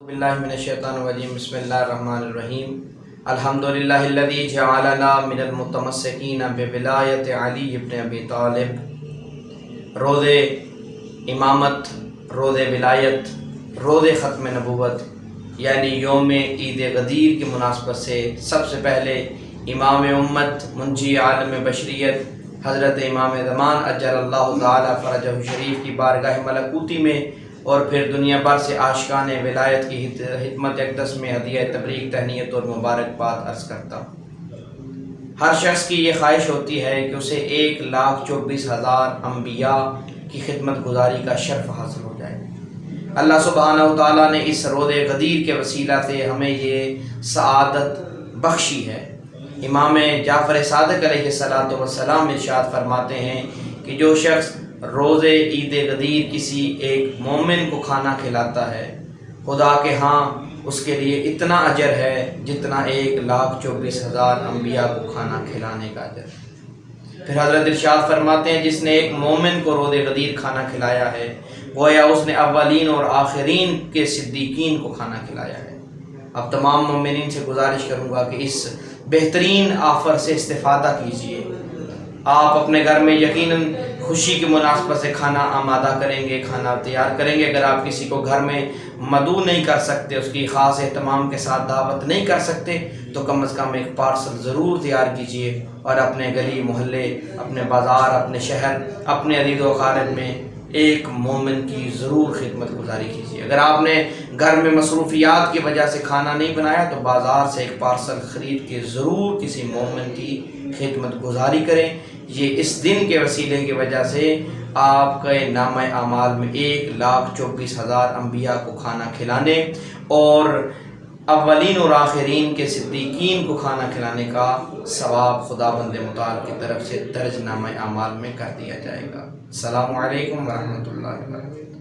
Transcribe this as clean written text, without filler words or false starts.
باللہ من الشیطان الرجیم بسم اللہ الرحمن الرحیم الحمدللہ الذی جعلنا من المتمسکین بولایت علی ابن ابی طالب۔ روز امامت، روز ولایت، روز ختم نبوت یعنی یوم عید غدیر کی مناسبت سے سب سے پہلے امام امت، منجی عالم بشریت حضرت امام زمان اجل اللہ تعالی فرجہ شریف کی بارگاہ ملکوتی میں اور پھر دنیا بھر سے عاشقان ولایت کی خدمت اقدس میں ہدیہ تبریک، تہنیت اور مبارکباد عرض کرتا ہوں۔ ہر شخص کی یہ خواہش ہوتی ہے کہ اسے 1,24,000 انبیاء کی خدمت گزاری کا شرف حاصل ہو جائے۔ اللہ سبحانہ و تعالیٰ نے اس روز غدیر کے وسیلہ سے ہمیں یہ سعادت بخشی ہے۔ امام جعفر صادق علیہ السلام ارشاد فرماتے ہیں کہ جو شخص روز عید غدیر کسی ایک مومن کو کھانا کھلاتا ہے، خدا کے ہاں اس کے لیے اتنا اجر ہے جتنا 1,24,000 انبیاء کو کھانا کھلانے کا اجر ہے۔ پھر حضرت ارشاد فرماتے ہیں جس نے ایک مومن کو روز غدیر کھانا کھلایا ہے گویا اس نے اولین اور آخرین کے صدیقین کو کھانا کھلایا ہے۔ اب تمام مومنین سے گزارش کروں گا کہ اس بہترین آفر سے استفادہ کیجیے۔ آپ اپنے گھر میں یقیناً خوشی کی مناسبت سے کھانا آمادہ کریں گے، کھانا تیار کریں گے۔ اگر آپ کسی کو گھر میں مدعو نہیں کر سکتے، اس کی خاص اہتمام کے ساتھ دعوت نہیں کر سکتے، تو کم از کم ایک پارسل ضرور تیار کیجیے اور اپنے گلی محلے، اپنے بازار، اپنے شہر، اپنے عزیز و اقارب میں ایک مومن کی ضرور خدمت گزاری کیجیے۔ اگر آپ نے گھر میں مصروفیات کی وجہ سے کھانا نہیں بنایا تو بازار سے ایک پارسل خرید کے ضرور کسی مومن کی خدمت گزاری کریں۔ یہ اس دن کے وسیلے کی وجہ سے آپ کے نامہ اعمال میں 1,24,000 انبیاء کو کھانا کھلانے اور اولین اور آخرین کے صدیقین کو کھانا کھلانے کا ثواب خداوند متعال کی طرف سے درج نامہ اعمال میں کر دیا جائے گا۔ السلام علیکم ورحمۃ اللہ وبرکاتہ۔